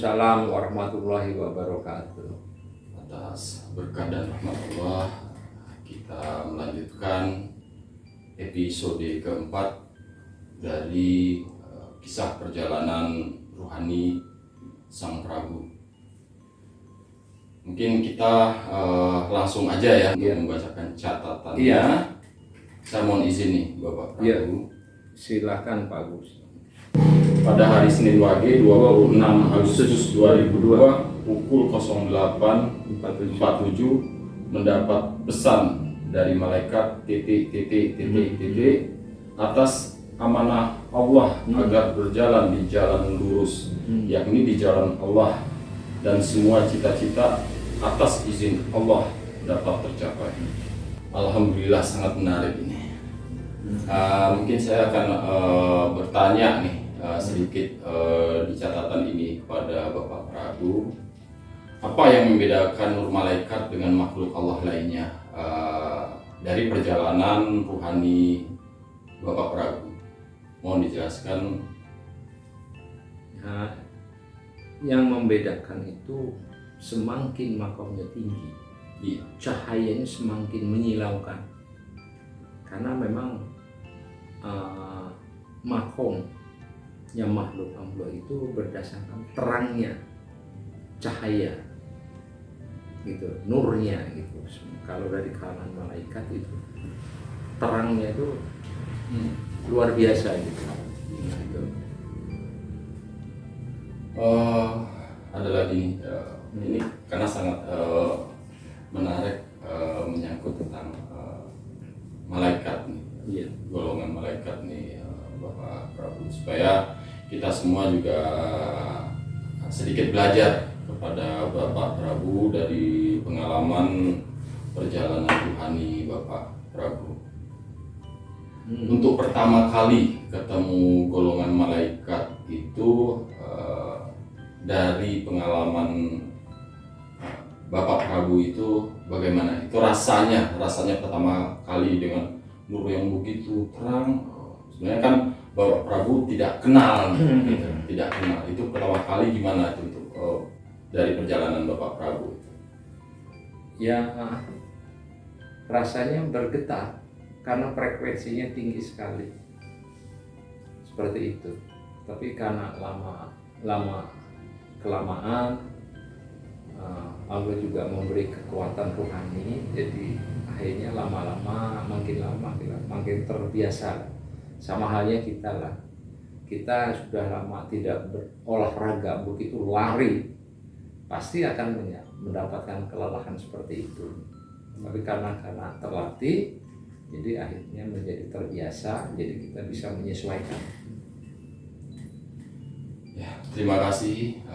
Waalaikumsalam warahmatullahi wabarakatuh. Atas berkah dan rahmat Allah, kita melanjutkan episode keempat dari kisah perjalanan ruhani Sang Prabu. Mungkin kita langsung aja ya untuk membacakan catatannya. Saya mohon izin nih Bapak Prabu. Silakan Pak Gus. Pada hari Senin Wage 26 Agustus 2002 pukul 08.47 mendapat pesan dari malaikat atas amanah Allah agar berjalan di jalan lurus, yakni di jalan Allah, dan semua cita-cita atas izin Allah dapat tercapai. Alhamdulillah, sangat menarik ini. Mungkin saya akan bertanya nih sedikit di catatan ini kepada Bapak Prabu. Apa yang membedakan nur malaikat dengan makhluk Allah lainnya dari perjalanan ruhani Bapak Prabu? Mohon dijelaskan. Nah, yang membedakan itu semakin makomnya tinggi, cahayanya semakin menyilaukan. Karena memang makomnya makhluk Allah itu berdasarkan terangnya cahaya, gitu, nurnya gitu. Kalau dari kalangan malaikat itu terangnya itu luar biasa gitu. Ada lagi ini karena sangat menarik, menyangkut tentang malaikat nih, golongan malaikat nih Bapak Prabu, supaya kita semua juga sedikit belajar kepada Bapak Prabu dari pengalaman perjalanan ruhani Bapak Prabu. Untuk pertama kali ketemu golongan malaikat itu dari pengalaman Bapak Prabu itu bagaimana? Itu rasanya pertama kali dengan nur yang begitu terang. Sebenarnya kan Bapak Prabu tidak kenal, gitu. Tidak kenal. Itu pertama kali gimana itu untuk dari perjalanan Bapak Prabu? Ya, rasanya bergetar karena frekuensinya tinggi sekali, seperti itu. Tapi karena kelamaan Allah juga memberi kekuatan rohani, jadi akhirnya lama-lama makin terbiasa. Sama halnya kita lah, kita sudah lama tidak berolahraga, begitu lari pasti akan mendapatkan kelelahan seperti itu. Tapi karena terlatih, jadi akhirnya menjadi terbiasa, jadi kita bisa menyesuaikan. Ya, terima kasih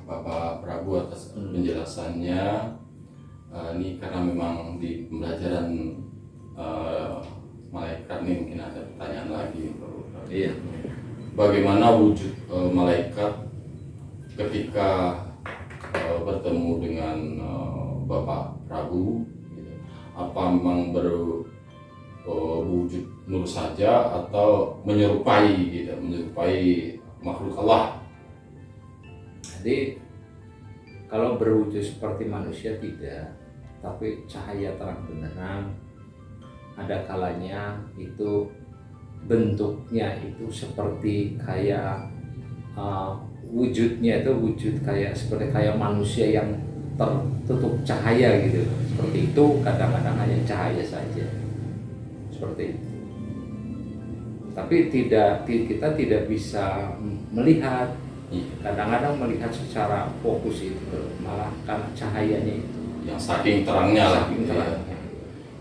Bapak Prabu atas penjelasannya. Ini karena memang di pembelajaran malaikat nih mungkin ada pertanyaan lagi. Bagaimana wujud malaikat ketika bertemu dengan Bapak Prabu? Apa memang berwujud nur saja atau menyerupai makhluk Allah? Jadi kalau berwujud seperti manusia tidak, tapi cahaya terang benderang. Ada kalanya itu bentuknya itu seperti kayak wujudnya itu wujud seperti kayak manusia yang tertutup cahaya gitu. Seperti itu, kadang-kadang hanya cahaya saja, seperti itu. Tapi kita tidak bisa melihat. Kadang-kadang melihat secara fokus itu, malah karena cahayanya itu yang saking terangnya lah.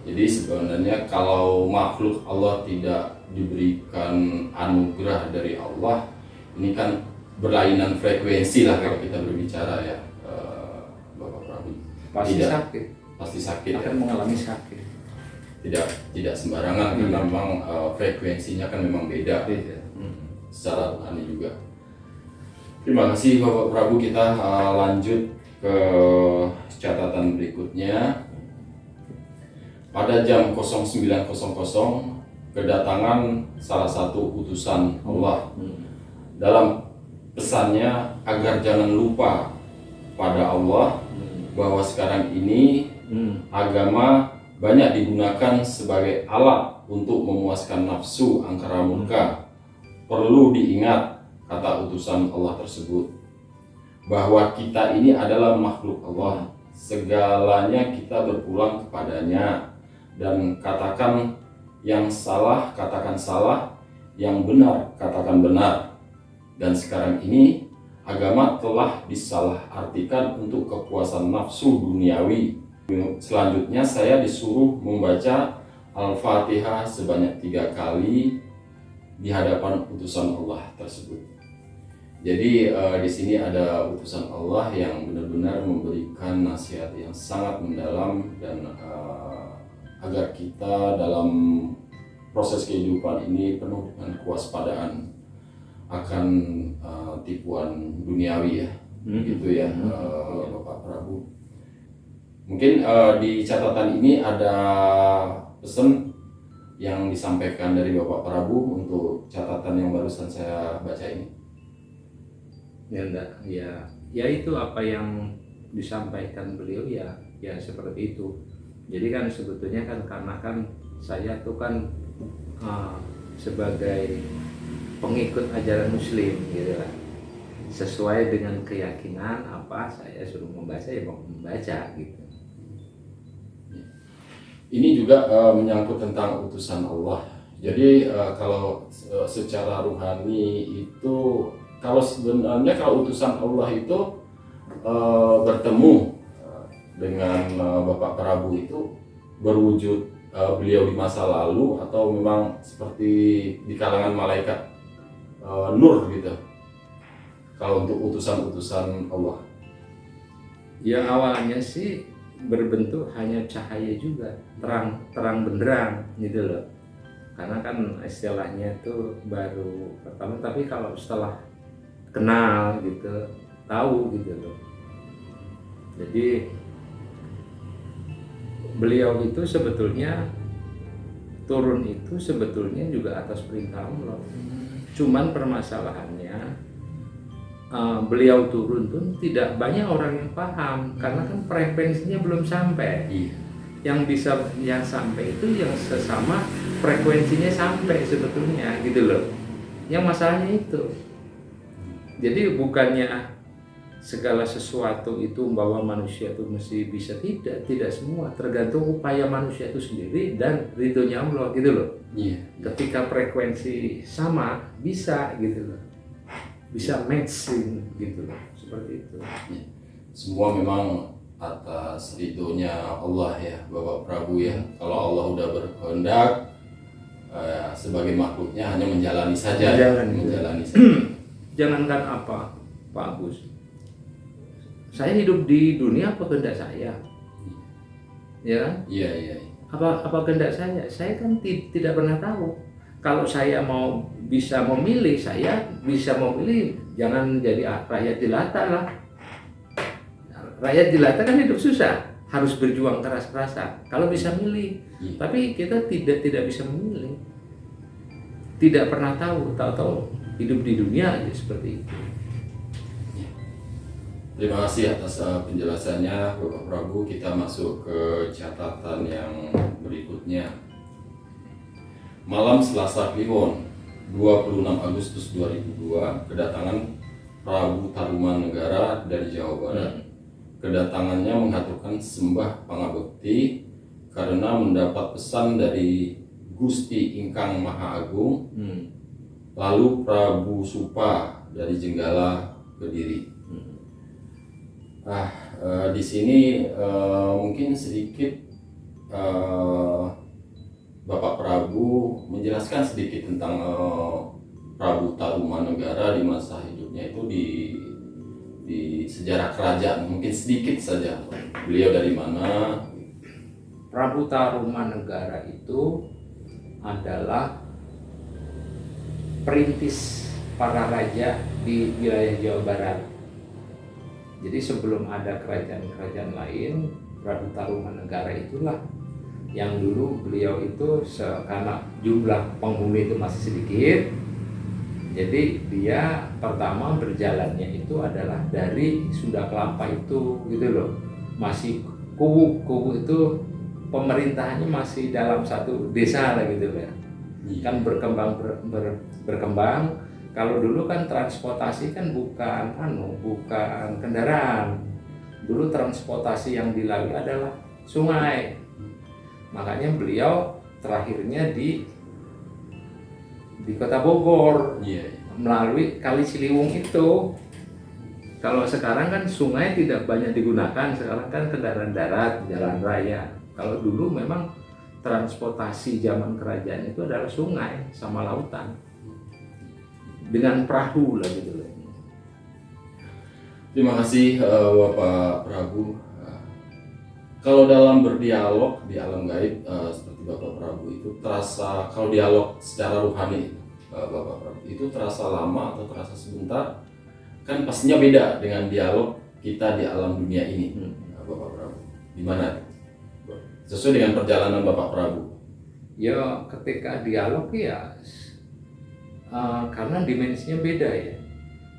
Jadi sebenarnya kalau makhluk Allah tidak diberikan anugerah dari Allah, ini kan berlainan frekuensi lah kalau kita berbicara ya, Bapak Prabu. Pasti sakit akan mengalami sakit. Tidak sembarangan, karena memang frekuensinya kan memang beda. Secara rohani juga. Terima kasih Bapak Prabu. Kita lanjut ke catatan berikutnya. Pada jam 09.00 kedatangan salah satu utusan Allah. Dalam pesannya agar jangan lupa pada Allah, bahwa sekarang ini agama banyak digunakan sebagai alat untuk memuaskan nafsu angkara murka. Perlu diingat kata utusan Allah tersebut, bahwa kita ini adalah makhluk Allah, segalanya kita berpulang kepadanya, dan katakan yang salah katakan salah, yang benar katakan benar. Dan sekarang ini agama telah disalahartikan untuk kepuasan nafsu duniawi. Selanjutnya saya disuruh membaca Al-Fatihah sebanyak 3 kali di hadapan utusan Allah tersebut. Jadi di sini ada utusan Allah yang benar-benar memberikan nasihat yang sangat mendalam, dan agar kita dalam proses kehidupan ini penuh dengan kewaspadaan akan tipuan duniawi ya, gitu ya, Bapak Prabu. Mungkin di catatan ini ada pesan yang disampaikan dari Bapak Prabu untuk catatan yang barusan saya baca ini. Ya enggak, ya itu apa yang disampaikan beliau, ya seperti itu. Jadi kan sebetulnya kan karena kan saya tuh kan sebagai pengikut ajaran Muslim gitu lah, sesuai dengan keyakinan apa saya suruh membaca ya mau membaca gitu. Ini juga menyangkut tentang utusan Allah. Jadi kalau secara ruhani itu, kalau sebenarnya kalau utusan Allah itu bertemu dengan Bapak Prabu itu berwujud beliau di masa lalu, atau memang seperti di kalangan malaikat nur gitu, kalau untuk utusan-utusan Allah? Ya awalnya sih berbentuk hanya cahaya juga, terang benderang gitu loh, karena kan istilahnya itu baru pertama, tapi kalau setelah kenal gitu tahu gitu loh. Jadi beliau itu sebetulnya turun itu sebetulnya juga atas perintah Allah. Cuman permasalahannya beliau turun pun tidak banyak orang yang paham, karena kan frekuensinya belum sampai. Yang sampai itu yang sesama frekuensinya sampai sebetulnya gitu loh. Yang masalahnya itu. Jadi bukannya segala sesuatu itu membawa manusia itu mesti bisa, tidak semua, tergantung upaya manusia itu sendiri dan ridhonya Allah gitu loh. Ketika frekuensi sama bisa gitu loh, bisa matching gitu loh, seperti itu. Semua memang atas ridhonya Allah ya, Bapak Prabu ya. Kalau Allah udah berkehendak, sebagai makhluknya hanya menjalani saja. Menjalani saja. Jangankan apa, Pak Agus, saya hidup di dunia apa kehendak saya, ya? Iya. Apa kehendak saya kan tidak pernah tahu. Kalau saya mau bisa memilih, saya bisa memilih jangan jadi rakyat jelata lah. Rakyat jelata kan hidup susah, harus berjuang keras-kerasan. Kalau bisa milih, tapi kita tidak bisa memilih. Tidak pernah tahu hidup di dunia aja seperti itu. Terima kasih atas penjelasannya Bapak Prabu. Kita masuk ke catatan yang berikutnya. Malam Selasa Kliwon 26 Agustus 2002, kedatangan Prabu Tarumanegara dari Jawa Barat. Kedatangannya mengaturkan sembah pangabekti karena mendapat pesan dari Gusti Ingkang Maha Agung. Lalu Prabu Supa dari Jenggala Kediri. Di sini mungkin sedikit Bapak Prabu menjelaskan sedikit tentang Prabu Tarumanegara di masa hidupnya itu di sejarah kerajaan, mungkin sedikit saja. Beliau dari mana? Prabu Tarumanegara itu adalah perintis para raja di wilayah Jawa Barat. Jadi sebelum ada kerajaan-kerajaan lain, Prabu Tarumanegara itulah yang dulu beliau itu karena jumlah penghuni itu masih sedikit, Jadi dia pertama berjalannya itu adalah dari Sunda Kelapa itu gitu loh. Masih kubu itu pemerintahannya masih dalam satu desa lah gitu ya. Kan berkembang. Kalau dulu kan transportasi kan bukan kendaraan. Dulu transportasi yang dilalui adalah sungai. Makanya beliau terakhirnya di Kota Bogor, melalui Kali Ciliwung itu. Kalau sekarang kan sungai tidak banyak digunakan, sekarang kan kendaraan darat, jalan raya. Kalau dulu memang transportasi zaman kerajaan itu adalah sungai sama lautan, dengan perahu lah gitu loh. Terima kasih Bapak Prabu. Kalau dalam berdialog di alam gaib seperti Bapak Prabu itu terasa, kalau dialog secara rohani Bapak Prabu itu terasa lama atau terasa sebentar? Kan pastinya beda dengan dialog kita di alam dunia ini, Bapak Prabu. Gimana? Sesuai dengan perjalanan Bapak Prabu. Ya ketika dialog ya karena dimensinya beda ya.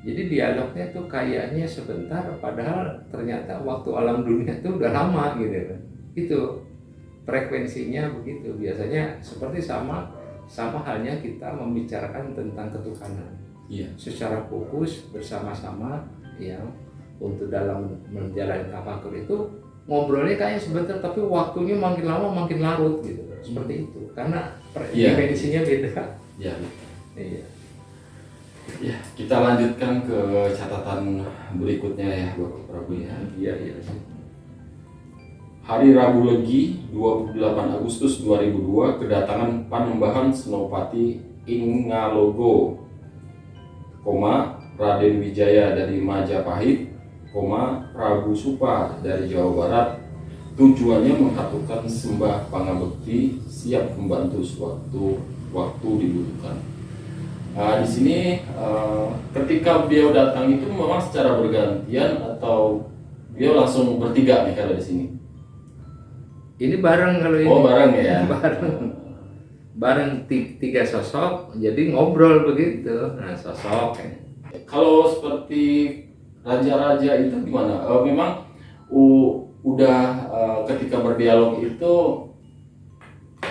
Jadi dialognya tuh kayaknya sebentar, padahal ternyata waktu alam dunia itu udah lama gitu kan. Itu frekuensinya begitu. Biasanya seperti sama halnya kita membicarakan tentang ketuhanan. Secara fokus bersama-sama ya, untuk dalam menjalani tafakur itu ngobrolnya kayak sebentar, tapi waktunya makin lama makin larut gitu. Seperti itu. Karena dimensinya beda. Iya. Ya, kita lanjutkan ke catatan berikutnya ya Bapak Prabu ya. Iya. Hari Rabu Legi 28 Agustus 2002 kedatangan Panembahan Senopati Ingalogo, Raden Wijaya dari Majapahit, Prabu Supa dari Jawa Barat. Tujuannya mengaturkan sembah pangabekti, siap membantu waktu dibutuhkan. Di sini ketika beliau datang itu memang secara bergantian atau beliau langsung bertiga nih kalau di sini? Ini bareng kalau ini. Oh bareng ya. bareng tiga sosok, jadi ngobrol begitu. Nah sosok. Kalau seperti raja-raja itu gimana? Memang udah ketika berdialog itu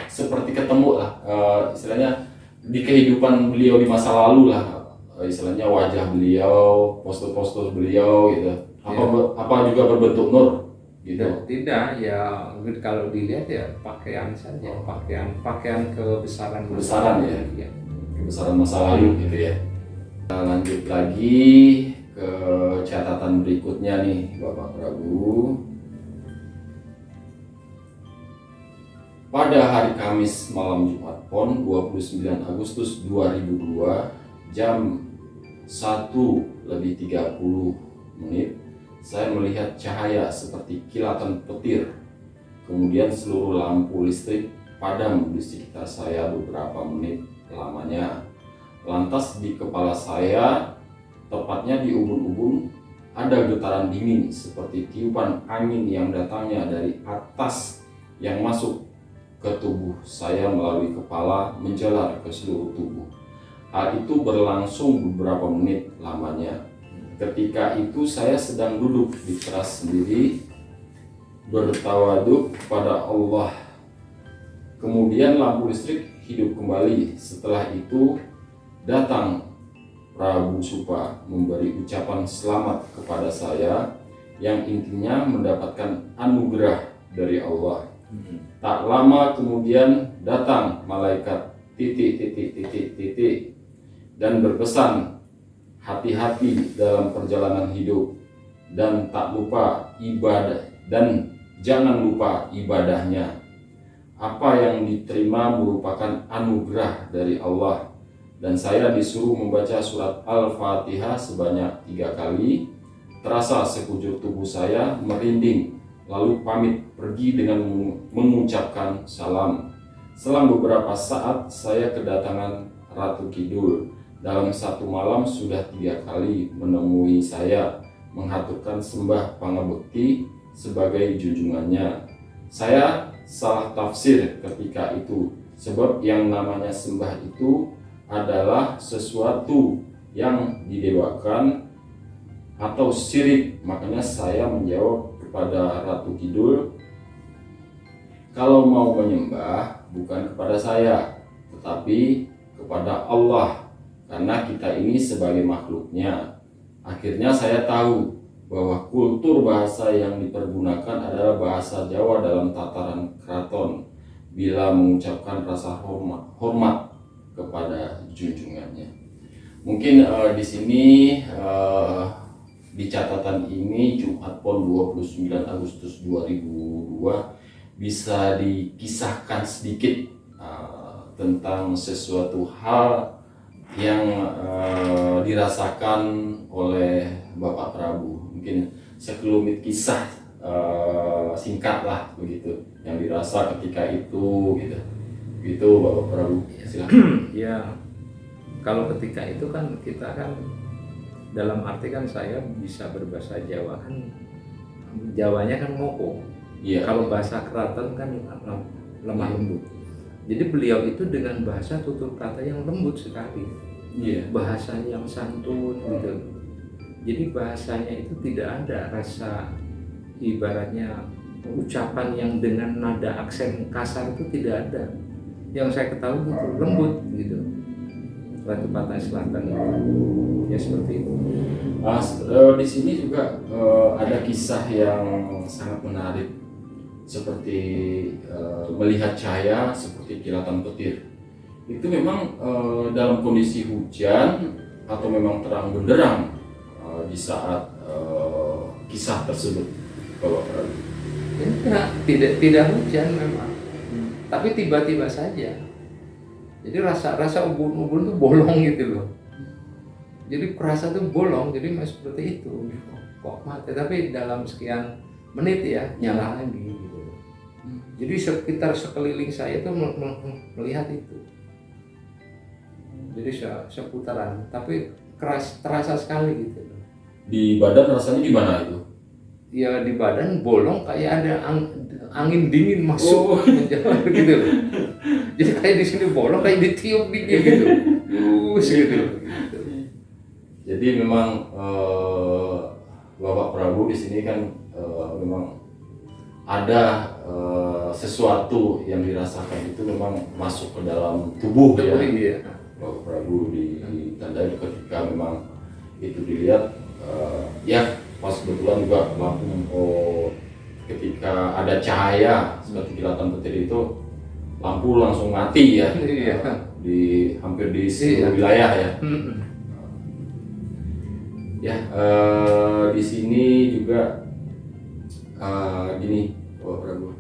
seperti ketemu lah, istilahnya di kehidupan beliau di masa lalu lah, istilahnya wajah beliau, postur-postur beliau gitu. Apa juga berbentuk nur gitu? Tidak ya, kalau dilihat ya pakaian saja, pakaian kebesaran ya, kebesaran masa lalu gitu ya. Kita lanjut lagi ke catatan berikutnya nih Bapak Prabu. Pada hari Kamis malam Jumat Pon 29 Agustus 2002 jam 1:30 saya melihat cahaya seperti kilatan petir. Kemudian seluruh lampu listrik padam di sekitar saya beberapa menit lamanya. Lantas di kepala saya, tepatnya di ubun-ubun, ada getaran dingin seperti tiupan angin yang datangnya dari atas yang masuk ke tubuh saya melalui kepala menjalar ke seluruh tubuh. Hal itu berlangsung beberapa menit lamanya. Ketika itu saya sedang duduk di teras sendiri bertawaduk kepada Allah. Kemudian lampu listrik hidup kembali. Setelah itu datang Prabu Supa memberi ucapan selamat kepada saya yang intinya mendapatkan anugerah dari Allah. Tak lama kemudian datang malaikat ... dan berpesan, hati-hati dalam perjalanan hidup dan tak lupa ibadah dan jangan lupa ibadahnya. Apa yang diterima merupakan anugerah dari Allah. Dan saya disuruh membaca surat Al-Fatihah sebanyak 3 kali. Terasa sekujur tubuh saya merinding, lalu pamit pergi dengan mengucapkan salam. Selang beberapa saat saya kedatangan Ratu Kidul. Dalam satu malam sudah 3 kali menemui saya, menghaturkan sembah pangabekti sebagai junjungannya. Saya salah tafsir ketika itu, sebab yang namanya sembah itu adalah sesuatu yang didewakan atau syirik. Makanya saya menjawab kepada Ratu Kidul, kalau mau menyembah bukan kepada saya, tetapi kepada Allah, karena kita ini sebagai makhluknya. Akhirnya saya tahu bahwa kultur bahasa yang dipergunakan adalah bahasa Jawa dalam tataran keraton bila mengucapkan rasa hormat kepada junjungannya. Mungkin di sini di catatan ini Jumat Pon 29 Agustus 2002 bisa dikisahkan sedikit tentang sesuatu hal yang dirasakan oleh Bapak Prabu. Mungkin sekelumit kisah singkat lah begitu yang dirasa ketika itu gitu. Gitu Bapak Prabu, silakan. Ya, kalau ketika itu kan kita kan dalam arti kan saya bisa berbahasa Jawa kan, Jawanya kan ngoko. Iya. Kalau bahasa keraton kan lemah lembut. Jadi beliau itu dengan bahasa tutur kata yang lembut sekali. Iya. Bahasanya yang santun gitu. Jadi bahasanya itu tidak ada rasa, ibaratnya ucapan yang dengan nada aksen kasar itu tidak ada. Yang saya ketahui itu lembut gitu. Ratu Patah Selatan ya seperti itu. Di sini juga ada kisah yang sangat menarik, seperti melihat cahaya seperti kilatan petir. Itu memang dalam kondisi hujan atau memang terang benderang di saat kisah tersebut, Bapak Prabu? Tidak hujan memang, tapi tiba-tiba saja. Jadi rasa ubun-ubun tuh bolong gitu loh. Jadi kerasa tuh bolong, jadi masih seperti itu. Kok mati? Tapi dalam sekian menit ya nyala lagi gitu. Jadi sekitar sekeliling saya itu melihat itu. Jadi seputaran, tapi terasa sekali gitu. Di badan rasanya gimana itu? Ya di badan bolong kayak ada angin dingin masuk menjalar gitu loh. Jadi kayak di sini bolong kayak ditiup dingin gitu. Gitu. Jadi memang Bapak Prabu di sini kan memang ada sesuatu yang dirasakan itu memang masuk ke dalam tubuh ya. Iya. Bapak Prabu ditandai ketika memang itu dilihat ya pas kebetulan juga lampu ketika ada cahaya seperti kilatan petir itu lampu langsung mati ya. Iya. Hampir di seluruh wilayah ya. Ya, di sini juga gini, Bapak Prabu.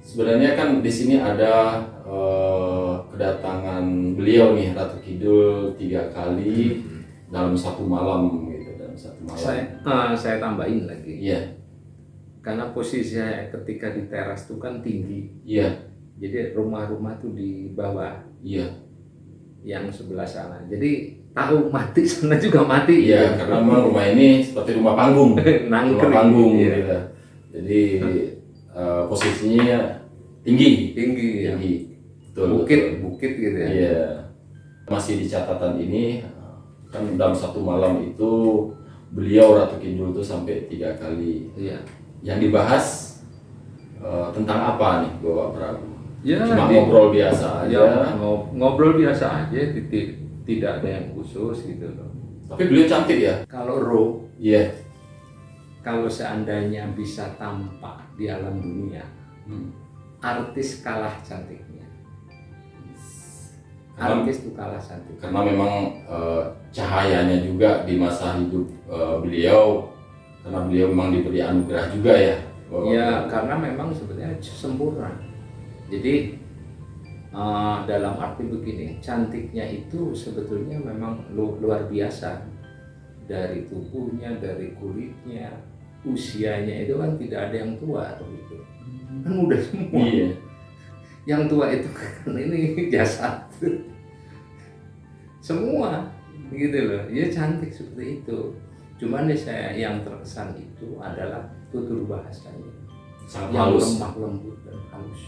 Sebenarnya kan di sini ada kedatangan beliau nih Ratu Kidul 3 kali dalam satu malam gitu, dalam satu malam. Saya tambahin lagi. Iya. Karena posisi saya ketika di teras itu kan tinggi. Iya. Jadi rumah-rumah tuh di bawah. Iya. Yang sebelah sana. Jadi tahu mati sana juga mati. Iya, karena memang rumah ini seperti rumah panggung. Rumah panggung iya. gitu. Jadi posisinya tinggi. Ya. Betul, bukit gitu ya. Iya. Masih di catatan ini kan dalam satu malam itu beliau Ratu Kidul itu sampai 3 kali. Iya. Yang dibahas tentang apa nih Bapak Prabu? Ya, cuma ngobrol biasa aja. Ya, ngobrol biasa aja, tidak ada yang khusus gitu loh. Tapi beliau cantik ya? Kalau roh, iya. Kalau seandainya bisa tampak di alam dunia, artis kalah cantiknya. Artis itu kalah cantik. Karena memang cahayanya juga di masa hidup beliau, karena beliau memang diberi anugerah juga ya. Ya, karena memang sebenarnya sempurna. Jadi dalam arti begini, cantiknya itu sebetulnya memang luar biasa. Dari tubuhnya, dari kulitnya, usianya itu kan tidak ada yang tua gitu. Kan muda semua. Iya. Yang tua itu kan ini jasad. Semua gitu loh. Dia cantik seperti itu. Cuman saya yang terkesan itu adalah tutur bahasanya. Sangat yang halus. lemah lembut dan halus.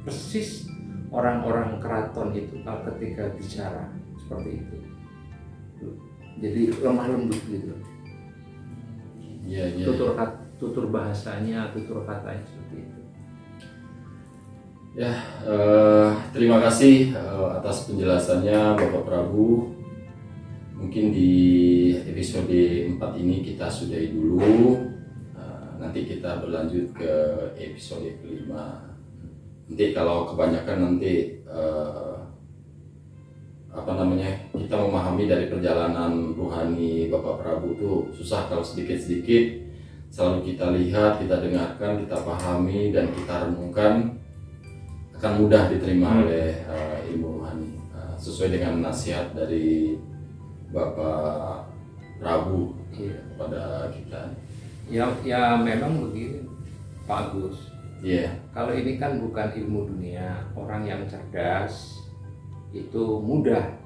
Persis orang-orang keraton itu kalau ketika bicara seperti itu, jadi lemah lembut gitu, Iya, iya. tutur bahasanya, tutur katanya seperti itu. Ya, terima kasih atas penjelasannya Bapak Prabu. Mungkin di episode 4 ini kita sudahi dulu. Nanti kita berlanjut ke episode kelima. Nanti kalau kebanyakan nanti kita memahami dari perjalanan ruhani Bapak Prabu itu susah. Kalau sedikit-sedikit selalu kita lihat, kita dengarkan, kita pahami dan kita renungkan, akan mudah diterima oleh ilmu ruhani sesuai dengan nasihat dari Bapak Prabu kepada kita. Ya memang begini Pak Agus. Iya. Kalau ini kan bukan ilmu dunia, orang yang cerdas itu mudah.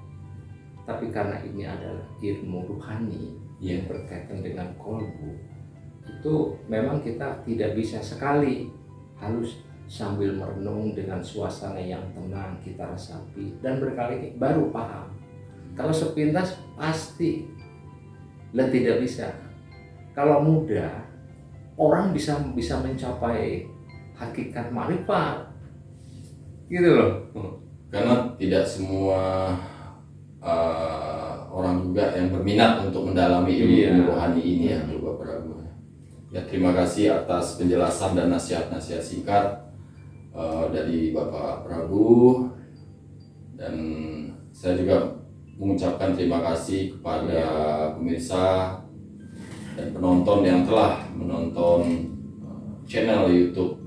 Tapi karena ini adalah ilmu ruhani yang berkaitan dengan kolbu, itu memang kita tidak bisa sekali harus sambil merenung dengan suasana yang tenang kita resapi dan berkali baru paham. Kalau sepintas pasti tidak bisa. Kalau mudah, orang bisa mencapai hakikat marifat, gitu loh. Karena tidak semua orang juga yang berminat untuk mendalami ilmu rohani ini ya, Bapak Prabu. Ya, terima kasih atas penjelasan dan nasihat-nasihat singkat dari Bapak Prabu, dan saya juga mengucapkan terima kasih kepada pemirsa dan penonton yang telah menonton channel YouTube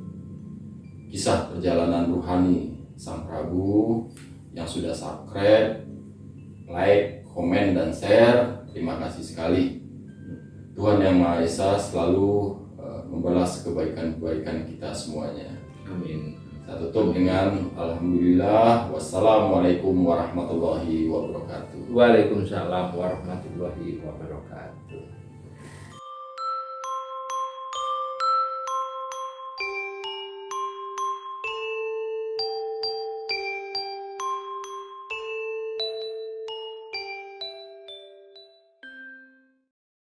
Kisah Perjalanan Ruhani Sang Prabu, yang sudah subscribe, like, komen, dan share. Terima kasih sekali. Tuhan Yang Maha Esa selalu membalas kebaikan-kebaikan kita semuanya. Amin. Saya tutup dengan alhamdulillah, wassalamualaikum warahmatullahi wabarakatuh. Waalaikumsalam warahmatullahi wabarakatuh.